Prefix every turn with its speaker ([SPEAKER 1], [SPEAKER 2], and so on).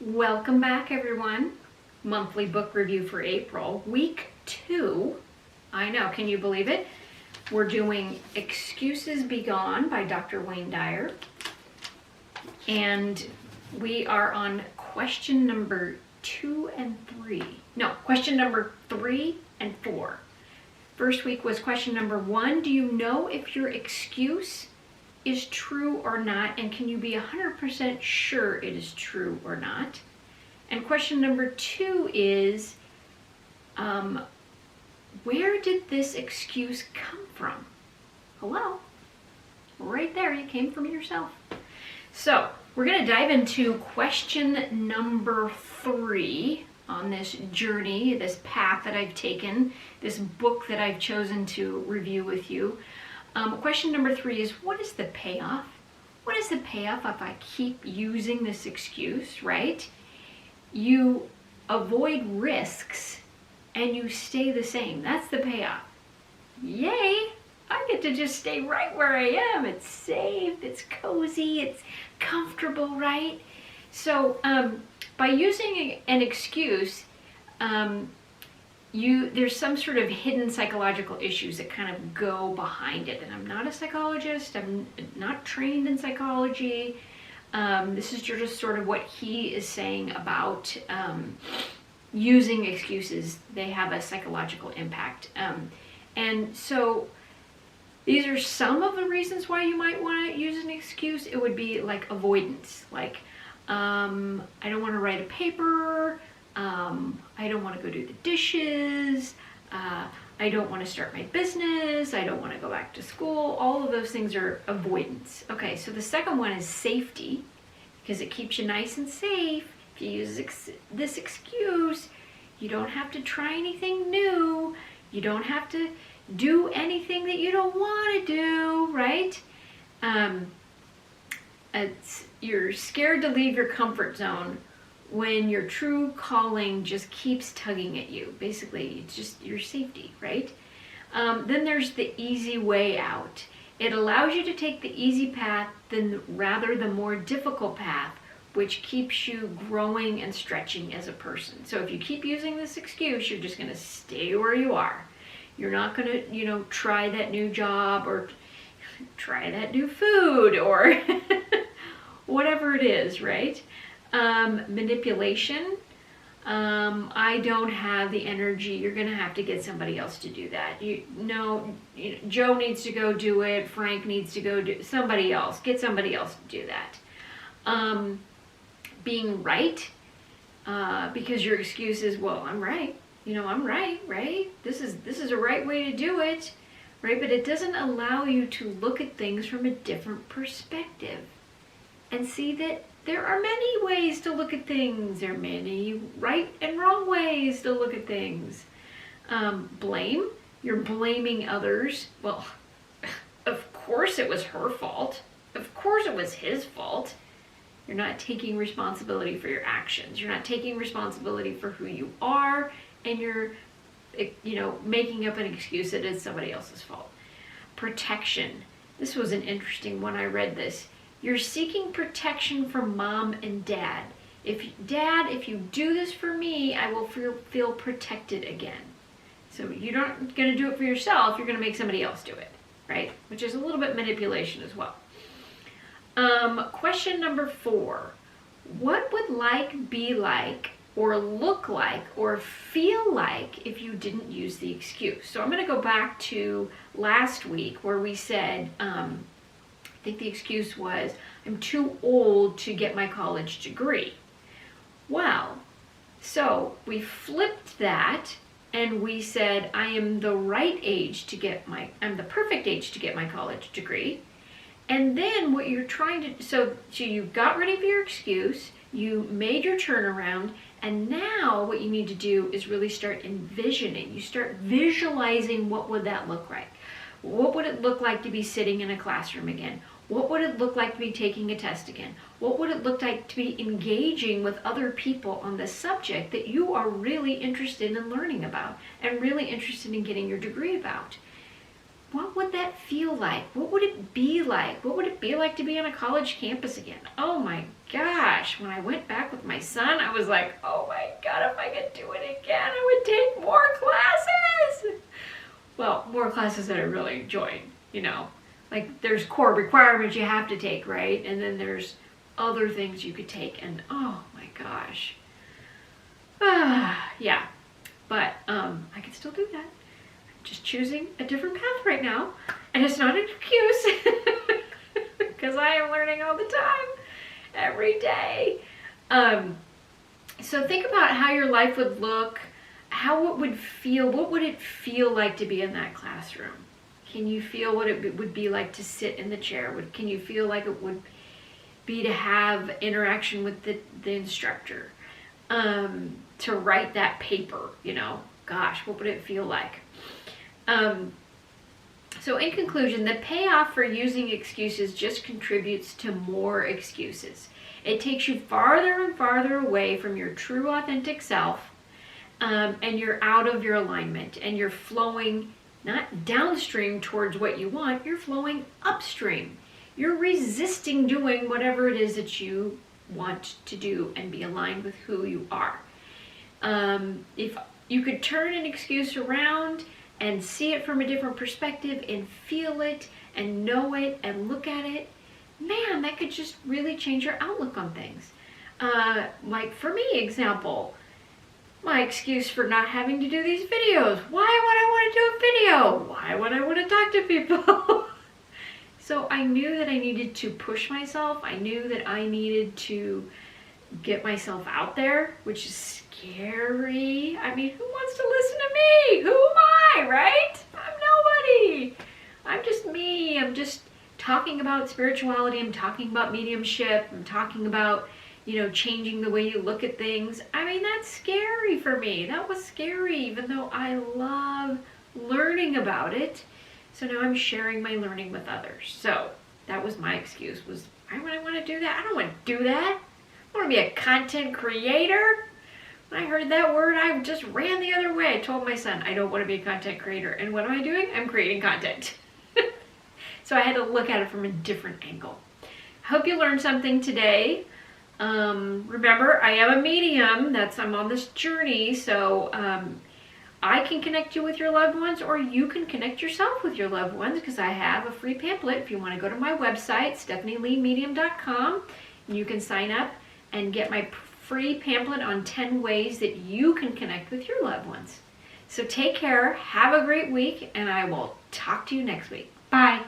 [SPEAKER 1] Welcome back, everyone. Monthly book review for April, week 2. I know, can you believe it? We're doing Excuses Be Gone by Dr. Wayne Dyer. And we are on question number 2 and 3. No, question number 3 and 4. First week was question number 1. Do you know if your excuse is true or not, and can you be 100% sure it is true or not? And question number 2 is, where did this excuse come from? Hello? Right there, you came from yourself. So, we're going to dive into question number 3 on this journey, this path that I've taken, this book that I've chosen to review with you. Question number 3 is, what is the payoff? What is the payoff if I keep using this excuse, right? You avoid risks and you stay the same. That's the payoff. Yay! I get to just stay right where I am. It's safe, it's cozy, it's comfortable, right? So by using an excuse, there's some sort of hidden psychological issues that kind of go behind it. And I'm not a psychologist. I'm not trained in psychology. This is just sort of what he is saying about using excuses. They have a psychological impact. And so these are some of the reasons why you might want to use an excuse. It would be like avoidance. Like, I don't want to write a paper. I don't want to go do the dishes, I don't want to start my business, I don't want to go back to school. All of those things are avoidance. Okay, so the second one is safety, because it keeps you nice and safe. If you use this excuse, you don't have to try anything new. You don't have to do anything that you don't want to do, right? You're scared to leave your comfort zone when your true calling just keeps tugging at you. Basically, it's just your safety, right? Then there's the easy way out. It allows you to take the easy path rather the more difficult path, which keeps you growing and stretching as a person. So if you keep using this excuse, you're just going to stay where you are. You're not going to, try that new job or try that new food or whatever it is, right? Manipulation. I don't have the energy. You're going to have to get somebody else to do that. Joe needs to go do it. Frank needs to go do somebody else. Get somebody else to do that. Being right, because your excuse is, well, I'm right. I'm right, right? This is a right way to do it, right? But it doesn't allow you to look at things from a different perspective and see that there are many ways to look at things. There are many right and wrong ways to look at things. Blame. You're blaming others. Well, of course it was her fault. Of course it was his fault. You're not taking responsibility for your actions. You're not taking responsibility for who you are, and you're, making up an excuse that it's somebody else's fault. Protection. This was an interesting one. I read this. You're seeking protection from mom and dad. If you do this for me, I will feel protected again. So you're not going to do it for yourself, you're going to make somebody else do it, right? Which is a little bit manipulation as well. Question number 4. What would like be like or look like or feel like if you didn't use the excuse? So I'm going to go back to last week where we said, I think the excuse was, I'm too old to get my college degree. Well, so we flipped that and we said, I'm the perfect age to get my college degree. And then what you're trying to, so you got rid of your excuse, you made your turnaround, and now what you need to do is really start envisioning. You start visualizing, what would that look like? What would it look like to be sitting in a classroom again? What would it look like to be taking a test again? What would it look like to be engaging with other people on the subject that you are really interested in learning about and really interested in getting your degree about? what would that feel like? What would it be like? What would it be like to be on a college campus again? Oh my gosh, when I went back with my son, I was like, oh my God, if I could do it again, I would take more classes. Well, more classes that I really enjoyed, you know. Like there's core requirements you have to take, right? And then there's other things you could take, and oh my gosh. Yeah, but I could still do that. Just choosing a different path right now, and it's not an excuse because I am learning all the time, every day. So think about how your life would look, how it would feel. What would it feel like to be in that classroom? Can you feel what it would be like to sit in the chair? Can you feel like it would be to have interaction with the instructor, to write that paper, you know? Gosh, what would it feel like? So in conclusion, the payoff for using excuses just contributes to more excuses. It takes you farther and farther away from your true authentic self, and you're out of your alignment, and you're flowing not downstream towards what you want, you're flowing upstream. You're resisting doing whatever it is that you want to do and be aligned with who you are. If you could turn an excuse around and see it from a different perspective and feel it and know it and look at it, man, that could just really change your outlook on things. Like for me, example, my excuse for not having to do these videos. Why would I want to do a video? Why would I want to talk to people? So I knew that I needed to push myself. I knew that I needed to get myself out there, which is scary. I mean, who wants to listen to me? Who am I, right? I'm nobody. I'm just me. I'm just talking about spirituality. I'm talking about mediumship. I'm talking about, you know, changing the way you look at things. I mean, that's scary for me. That was scary, even though I love learning about it. So now I'm sharing my learning with others. So that was my excuse, was why would I want to do that? I don't want to do that. I want to be a content creator. When I heard that word, I just ran the other way. I told my son, I don't want to be a content creator. And what am I doing? I'm creating content. So I had to look at it from a different angle. I hope you learned something today. Remember, I am a medium. I'm on this journey. So I can connect you with your loved ones, or you can connect yourself with your loved ones, because I have a free pamphlet. If you want to go to my website, stephanieleemedium.com, you can sign up and get my free pamphlet on 10 ways that you can connect with your loved ones. So take care, have a great week, and I will talk to you next week. Bye.